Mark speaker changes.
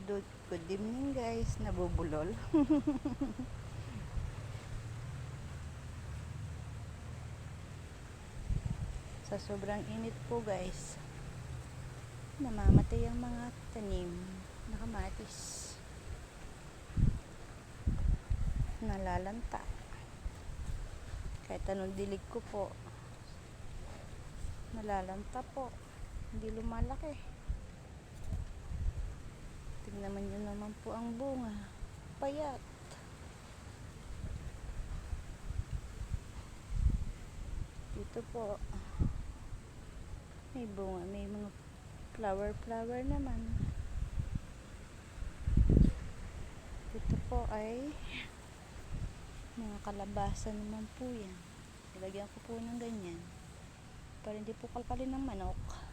Speaker 1: Good evening guys, nabubulol. Sa sobrang init po guys, namamatay ang mga tanim na kamatis. Nalalanta. Kahit anong dilig ko po, nalalanta po. Hindi lumalaki. Tingnan nyo naman po ang bunga. Payat. Dito po, may bunga, may mga flower naman. Dito po ay mga kalabasa naman po yan. Ilagyan ko po ng ganyan para hindi po kalkalin ng manok.